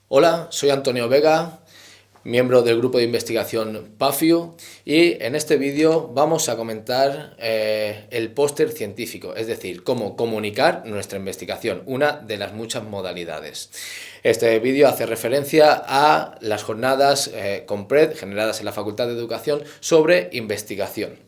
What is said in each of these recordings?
Hola, soy Antonio Vega, miembro del grupo de investigación PAFIU, y en este vídeo vamos a comentar el póster científico, es decir, cómo comunicar nuestra investigación, una de las muchas modalidades. Este vídeo hace referencia a las jornadas COMPRED generadas en la Facultad de Educación sobre investigación.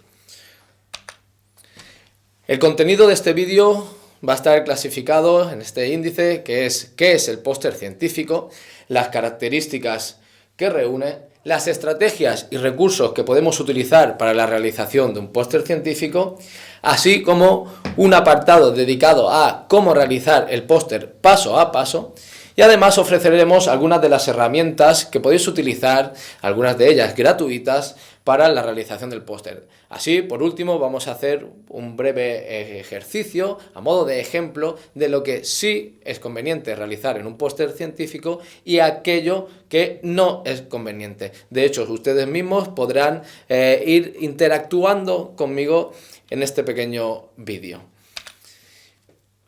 El contenido de este vídeo va a estar clasificado en este índice, que es qué es el póster científico, las características que reúne, las estrategias y recursos que podemos utilizar para la realización de un póster científico, así como un apartado dedicado a cómo realizar el póster paso a paso. Y además ofreceremos algunas de las herramientas que podéis utilizar, algunas de ellas gratuitas, para la realización del póster. Así, por último, vamos a hacer un breve ejercicio a modo de ejemplo de lo que sí es conveniente realizar en un póster científico y aquello que no es conveniente. De hecho, ustedes mismos podrán ir interactuando conmigo en este pequeño vídeo.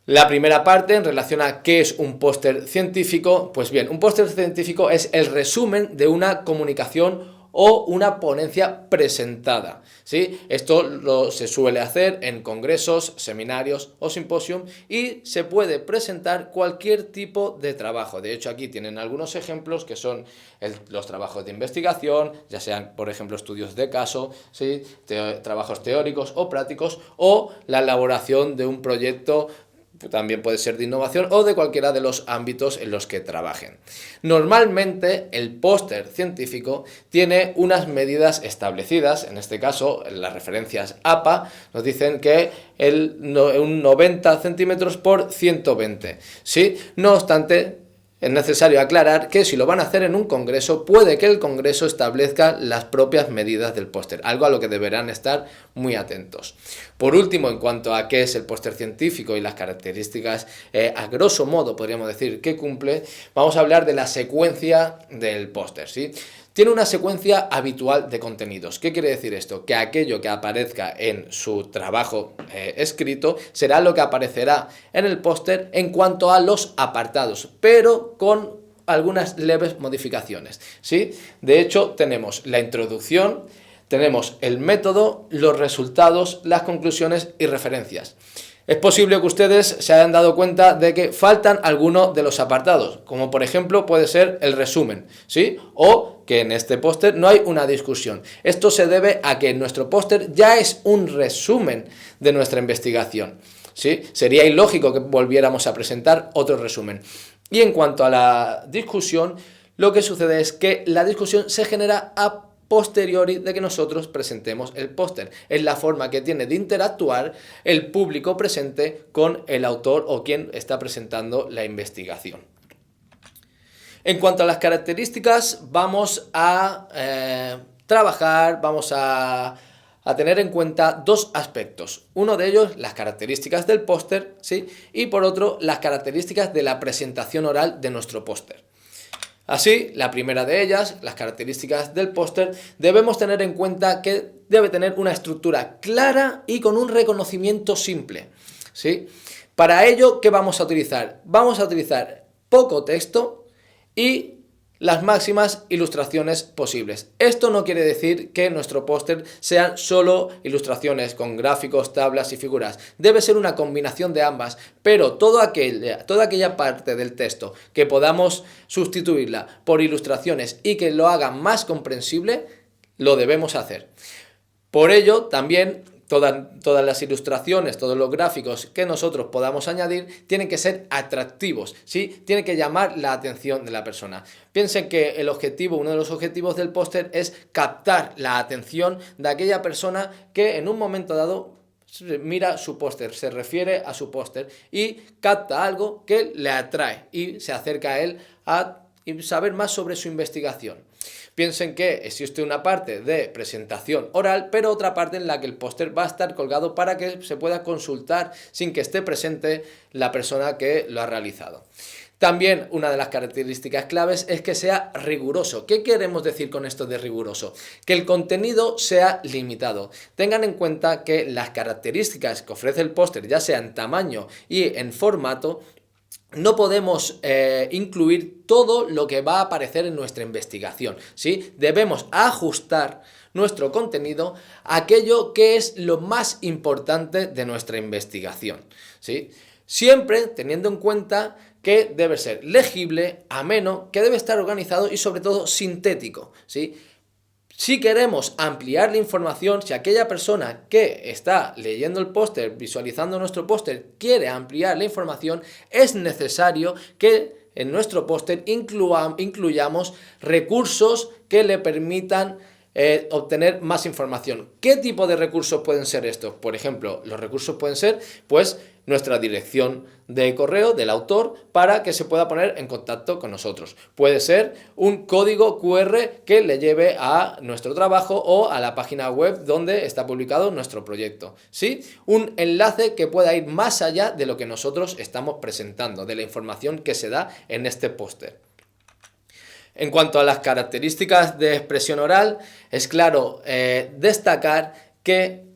La primera parte, en relación a qué es un póster científico, pues bien, un póster científico es el resumen de una comunicación o una ponencia presentada, ¿sí? Esto se suele hacer en congresos, seminarios o simposium y se puede presentar cualquier tipo de trabajo. De hecho, aquí tienen algunos ejemplos que son los trabajos de investigación, ya sean, por ejemplo, estudios de caso, ¿sí? Trabajos teóricos o prácticos, o la elaboración de un proyecto. También puede ser de innovación o de cualquiera de los ámbitos en los que trabajen. Normalmente el póster científico tiene unas medidas establecidas, en este caso las referencias APA nos dicen que un 90 centímetros por 120, ¿sí? No obstante, es necesario aclarar que si lo van a hacer en un congreso, puede que el congreso establezca las propias medidas del póster, algo a lo que deberán estar muy atentos. Por último, en cuanto a qué es el póster científico y las características, a grosso modo podríamos decir que cumple, vamos a hablar de la secuencia del póster, ¿sí? Tiene una secuencia habitual de contenidos. ¿Qué quiere decir esto? Que aquello que aparezca en su trabajo escrito será lo que aparecerá en el póster en cuanto a los apartados, pero con algunas leves modificaciones, ¿sí? De hecho, tenemos la introducción, tenemos el método, los resultados, las conclusiones y referencias. Es posible que ustedes se hayan dado cuenta de que faltan algunos de los apartados, como por ejemplo puede ser el resumen, ¿sí? O que en este póster no hay una discusión. Esto se debe a que nuestro póster ya es un resumen de nuestra investigación, ¿sí? Sería ilógico que volviéramos a presentar otro resumen. Y en cuanto a la discusión, lo que sucede es que la discusión se genera a posteriori de que nosotros presentemos el póster. Es la forma que tiene de interactuar el público presente con el autor o quien está presentando la investigación. En cuanto a las características, vamos a vamos a tener en cuenta dos aspectos. Uno de ellos, las características del póster, ¿sí? Y por otro, las características de la presentación oral de nuestro póster. Así, la primera de ellas, las características del póster, debemos tener en cuenta que debe tener una estructura clara y con un reconocimiento simple, ¿sí? Para ello, ¿qué vamos a utilizar? Vamos a utilizar poco texto y las máximas ilustraciones posibles. Esto no quiere decir que nuestro póster sean solo ilustraciones con gráficos, tablas y figuras. Debe ser una combinación de ambas, pero toda aquella parte del texto que podamos sustituirla por ilustraciones y que lo haga más comprensible, lo debemos hacer. Por ello, también todas las ilustraciones, todos los gráficos que nosotros podamos añadir tienen que ser atractivos, ¿sí? Tienen que llamar la atención de la persona. Piensen que uno de los objetivos del póster es captar la atención de aquella persona que en un momento dado mira su póster, se refiere a su póster y capta algo que le atrae y se acerca a él a saber más sobre su investigación. Piensen que existe una parte de presentación oral, pero otra parte en la que el póster va a estar colgado para que se pueda consultar sin que esté presente la persona que lo ha realizado. También una de las características claves es que sea riguroso. ¿Qué queremos decir con esto de riguroso? Que el contenido sea limitado. Tengan en cuenta que las características que ofrece el póster, ya sea en tamaño y en formato, no podemos incluir todo lo que va a aparecer en nuestra investigación, ¿sí? Debemos ajustar nuestro contenido a aquello que es lo más importante de nuestra investigación, ¿sí? Siempre teniendo en cuenta que debe ser legible, ameno, que debe estar organizado y sobre todo sintético, ¿sí? Si queremos ampliar la información, si aquella persona que está leyendo el póster, visualizando nuestro póster, quiere ampliar la información, es necesario que en nuestro póster incluyamos recursos que le permitan obtener más información. ¿Qué tipo de recursos pueden ser estos? Por ejemplo, los recursos pueden ser, pues, nuestra dirección de correo del autor para que se pueda poner en contacto con nosotros. Puede ser un código QR que le lleve a nuestro trabajo o a la página web donde está publicado nuestro proyecto, ¿sí? Un enlace que pueda ir más allá de lo que nosotros estamos presentando, de la información que se da en este póster. En cuanto a las características de expresión oral, es claro destacar que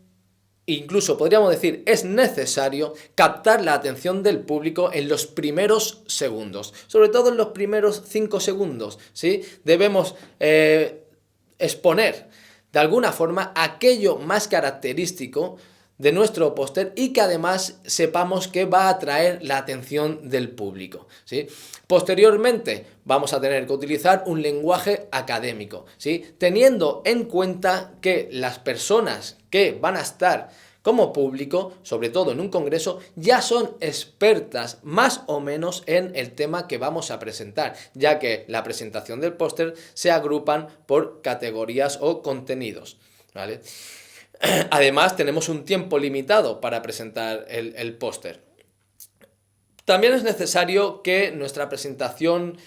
incluso podríamos decir es necesario captar la atención del público en los primeros segundos, sobre todo en los primeros 5 segundos, ¿sí? Debemos exponer de alguna forma aquello más característico de nuestro póster y que además sepamos que va a atraer la atención del público, ¿sí? Posteriormente vamos a tener que utilizar un lenguaje académico, ¿sí? Teniendo en cuenta que las personas que van a estar como público, sobre todo en un congreso, ya son expertas más o menos en el tema que vamos a presentar, ya que la presentación del póster se agrupan por categorías o contenidos, ¿vale? Además, tenemos un tiempo limitado para presentar el póster. También es necesario que nuestra presentación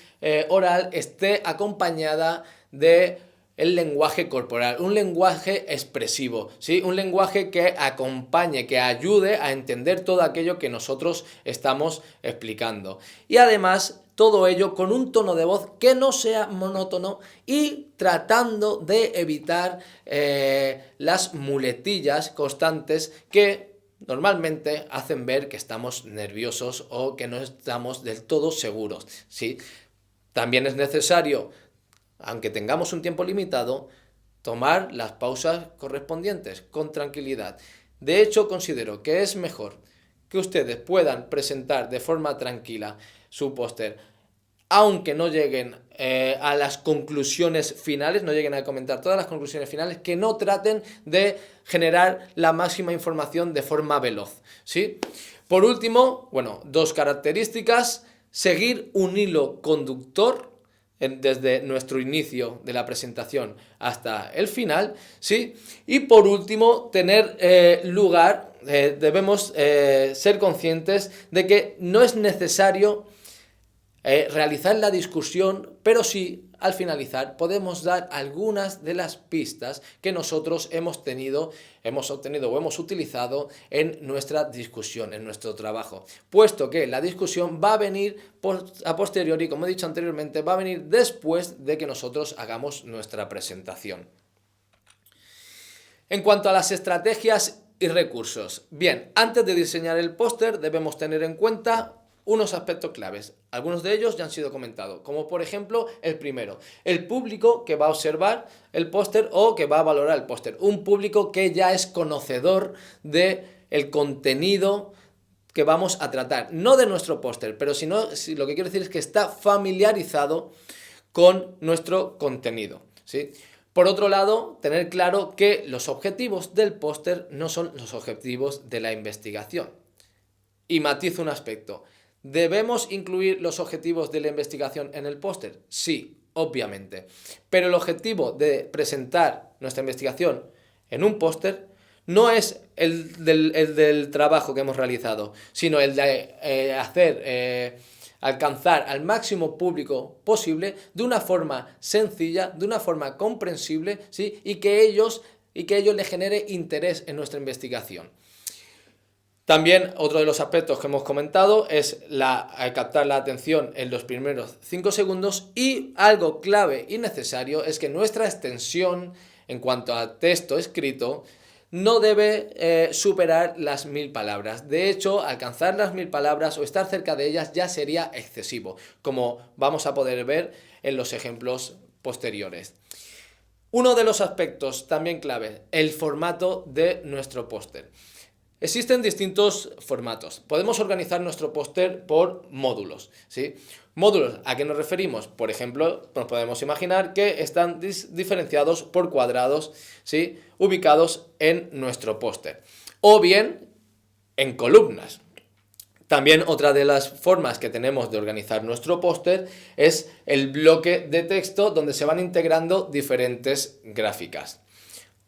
oral esté acompañada de el lenguaje corporal, un lenguaje expresivo, ¿sí? Un lenguaje que acompañe, que ayude a entender todo aquello que nosotros estamos explicando. Y además, todo ello con un tono de voz que no sea monótono y tratando de evitar las muletillas constantes que normalmente hacen ver que estamos nerviosos o que no estamos del todo seguros, ¿sí? También es necesario, aunque tengamos un tiempo limitado, tomar las pausas correspondientes con tranquilidad. De hecho, considero que es mejor que ustedes puedan presentar de forma tranquila su póster, aunque no lleguen a las conclusiones finales, no lleguen a comentar todas las conclusiones finales, que no traten de generar la máxima información de forma veloz, ¿sí? Por último, bueno, 2 características: seguir un hilo conductor desde nuestro inicio de la presentación hasta el final, ¿sí? Y por último, debemos ser conscientes de que no es necesario realizar la discusión, pero sí, al finalizar, podemos dar algunas de las pistas que nosotros hemos obtenido o hemos utilizado en nuestra discusión, en nuestro trabajo, puesto que la discusión va a venir a posteriori, como he dicho anteriormente, va a venir después de que nosotros hagamos nuestra presentación. En cuanto a las estrategias y recursos, bien, antes de diseñar el póster debemos tener en cuenta unos aspectos claves. Algunos de ellos ya han sido comentados, como por ejemplo el primero, el público que va a observar el póster o que va a valorar el póster. Un público que ya es conocedor del contenido que vamos a tratar, no de nuestro póster, pero lo que quiero decir es que está familiarizado con nuestro contenido, ¿sí? Por otro lado, tener claro que los objetivos del póster no son los objetivos de la investigación. Y matizo un aspecto. ¿Debemos incluir los objetivos de la investigación en el póster? Sí, obviamente. Pero el objetivo de presentar nuestra investigación en un póster no es el del trabajo que hemos realizado, sino el de alcanzar al máximo público posible de una forma sencilla, de una forma comprensible, ¿sí? y que ello le genere interés en nuestra investigación. También otro de los aspectos que hemos comentado es captar la atención en los primeros 5 segundos, y algo clave y necesario es que nuestra extensión en cuanto a texto escrito no debe superar las 1000 palabras. De hecho, alcanzar las 1000 palabras o estar cerca de ellas ya sería excesivo, como vamos a poder ver en los ejemplos posteriores. Uno de los aspectos también clave, el formato de nuestro póster. Existen distintos formatos. Podemos organizar nuestro póster por módulos, ¿sí? Módulos, ¿a qué nos referimos? Por ejemplo, nos podemos imaginar que están diferenciados por cuadrados, ¿sí? Ubicados en nuestro póster. O bien en columnas. También otra de las formas que tenemos de organizar nuestro póster es el bloque de texto donde se van integrando diferentes gráficas.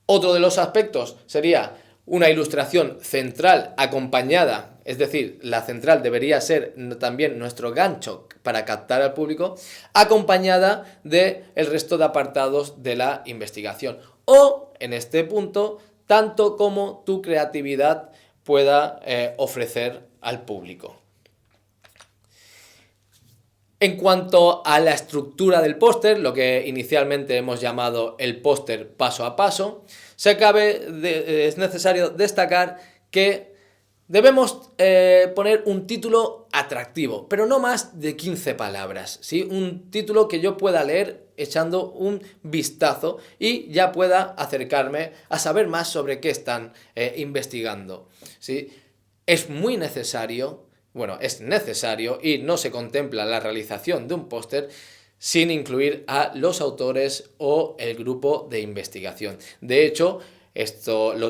Otro de los aspectos sería una ilustración central acompañada, es decir, la central debería ser también nuestro gancho para captar al público, acompañada del resto de apartados de la investigación. O, en este punto, tanto como tu creatividad pueda ofrecer al público. En cuanto a la estructura del póster, lo que inicialmente hemos llamado el póster paso a paso, es necesario destacar que debemos poner un título atractivo, pero no más de 15 palabras, ¿sí? Un título que yo pueda leer echando un vistazo y ya pueda acercarme a saber más sobre qué están investigando, ¿sí? Es necesario y no se contempla la realización de un póster sin incluir a los autores o el grupo de investigación. De hecho,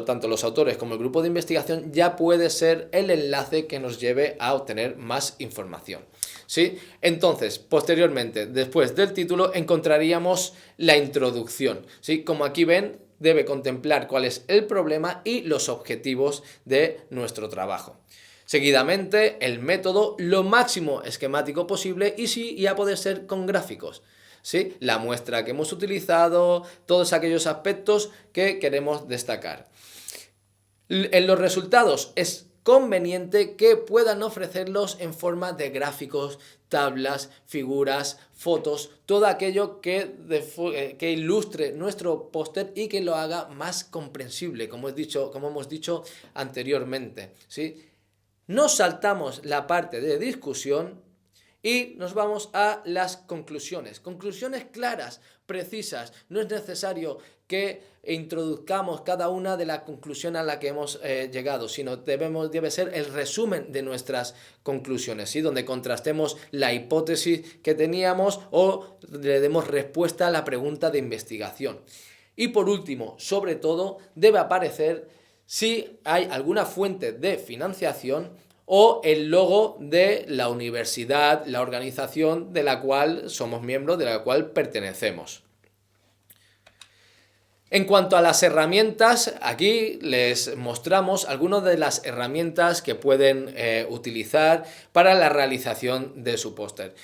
tanto los autores como el grupo de investigación ya puede ser el enlace que nos lleve a obtener más información, ¿sí? Entonces, posteriormente, después del título, encontraríamos la introducción, ¿sí? Como aquí ven, debe contemplar cuál es el problema y los objetivos de nuestro trabajo. Seguidamente, el método lo máximo esquemático posible y a poder ser con gráficos, ¿sí? La muestra que hemos utilizado, todos aquellos aspectos que queremos destacar. En los resultados es conveniente que puedan ofrecerlos en forma de gráficos, tablas, figuras, fotos, todo aquello que ilustre nuestro póster y que lo haga más comprensible, como hemos dicho anteriormente, ¿sí? Nos saltamos la parte de discusión y nos vamos a las conclusiones. Conclusiones claras, precisas. No es necesario que introduzcamos cada una de las conclusiones a la que hemos llegado, sino debe ser el resumen de nuestras conclusiones, ¿sí? Donde contrastemos la hipótesis que teníamos o le demos respuesta a la pregunta de investigación. Y por último, sobre todo, debe aparecer si hay alguna fuente de financiación o el logo de la universidad, la organización de la cual somos miembros, de la cual pertenecemos. En cuanto a las herramientas, aquí les mostramos algunas de las herramientas que pueden utilizar para la realización de su póster.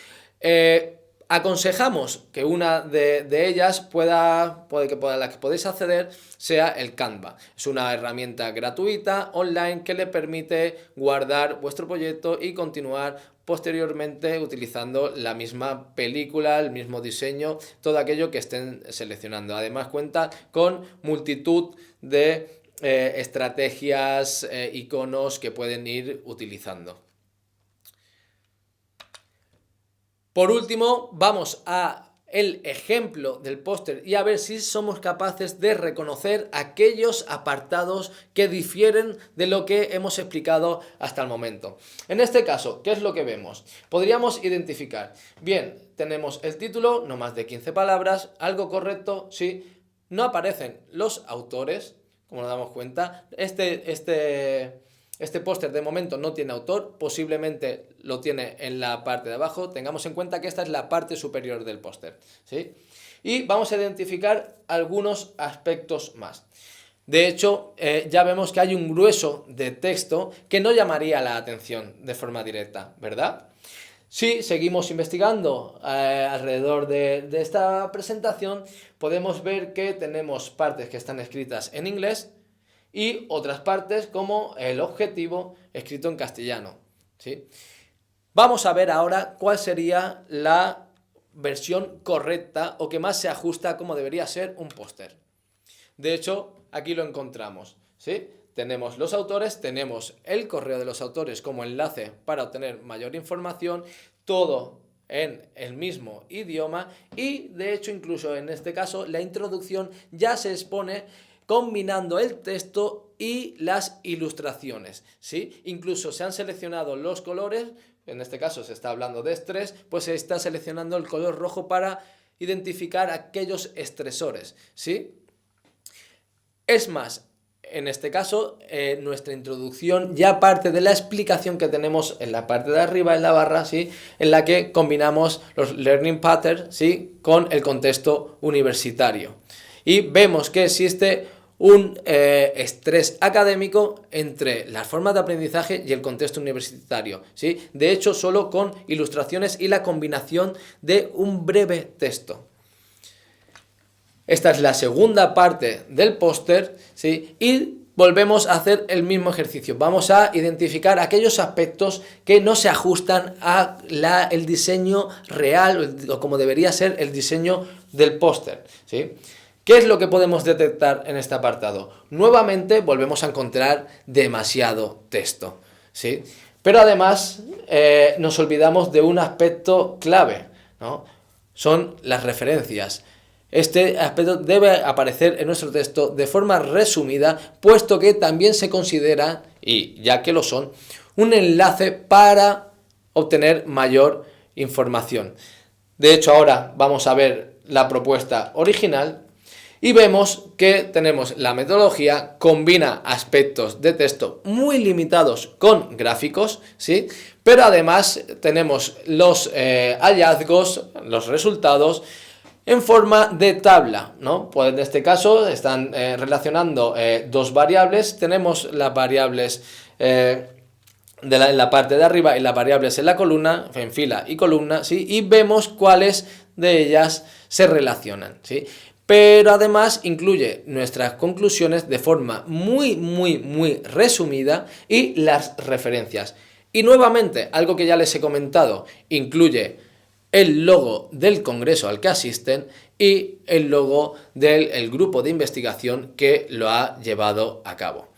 Aconsejamos que una de ellas la que podéis acceder sea el Canva. Es una herramienta gratuita online que le permite guardar vuestro proyecto y continuar posteriormente utilizando la misma película, el mismo diseño, todo aquello que estén seleccionando. Además cuenta con multitud de estrategias, iconos que pueden ir utilizando. Por último, vamos a el ejemplo del póster y a ver si somos capaces de reconocer aquellos apartados que difieren de lo que hemos explicado hasta el momento. En este caso, ¿qué es lo que vemos? Podríamos identificar, bien, tenemos el título, no más de 15 palabras, algo correcto, sí, no aparecen los autores, como nos damos cuenta, Este póster de momento no tiene autor, posiblemente lo tiene en la parte de abajo. Tengamos en cuenta que esta es la parte superior del póster, ¿sí? Y vamos a identificar algunos aspectos más. De hecho, ya vemos que hay un grueso de texto que no llamaría la atención de forma directa, ¿verdad? Si seguimos investigando alrededor de esta presentación, podemos ver que tenemos partes que están escritas en inglés y otras partes como el objetivo escrito en castellano, ¿sí? Vamos a ver ahora cuál sería la versión correcta o que más se ajusta a cómo debería ser un póster. De hecho, aquí lo encontramos, ¿sí? Tenemos los autores, tenemos el correo de los autores como enlace para obtener mayor información, todo en el mismo idioma y de hecho incluso en este caso la introducción ya se expone combinando el texto y las ilustraciones, ¿sí? Incluso se han seleccionado los colores, en este caso se está hablando de estrés, pues se está seleccionando el color rojo para identificar aquellos estresores, ¿sí? Es más, en este caso, nuestra introducción ya parte de la explicación que tenemos en la parte de arriba, en la barra, ¿sí? En la que combinamos los learning patterns, ¿sí? Con el contexto universitario. Y vemos que existe un estrés académico entre las formas de aprendizaje y el contexto universitario, ¿sí? De hecho, solo con ilustraciones y la combinación de un breve texto. Esta es la segunda parte del póster, ¿sí? Y volvemos a hacer el mismo ejercicio. Vamos a identificar aquellos aspectos que no se ajustan a el diseño real o como debería ser el diseño del póster, ¿sí? ¿Qué es lo que podemos detectar en este apartado? Nuevamente volvemos a encontrar demasiado texto, ¿sí? Pero además nos olvidamos de un aspecto clave, ¿no? Son las referencias. Este aspecto debe aparecer en nuestro texto de forma resumida, puesto que también se considera, y ya que lo son, un enlace para obtener mayor información. De hecho, ahora vamos a ver la propuesta original y vemos que tenemos la metodología, combina aspectos de texto muy limitados con gráficos, ¿sí? Pero además tenemos los hallazgos, los resultados, en forma de tabla, ¿no? Pues en este caso están relacionando dos variables. Tenemos las variables en la parte de arriba y las variables en la columna, en fila y columna, ¿sí? Y vemos cuáles de ellas se relacionan, ¿sí? Pero además incluye nuestras conclusiones de forma muy resumida y las referencias. Y nuevamente, algo que ya les he comentado, incluye el logo del congreso al que asisten y el logo del grupo de investigación que lo ha llevado a cabo.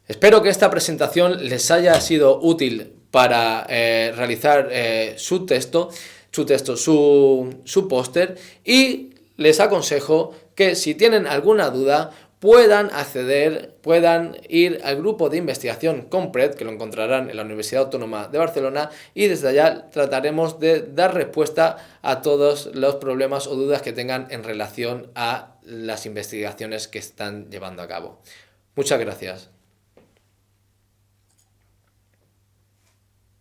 Espero que esta presentación les haya sido útil para realizar su póster y les aconsejo que si tienen alguna duda puedan ir al grupo de investigación Compred, que lo encontrarán en la Universidad Autónoma de Barcelona, y desde allá trataremos de dar respuesta a todos los problemas o dudas que tengan en relación a las investigaciones que están llevando a cabo. Muchas gracias.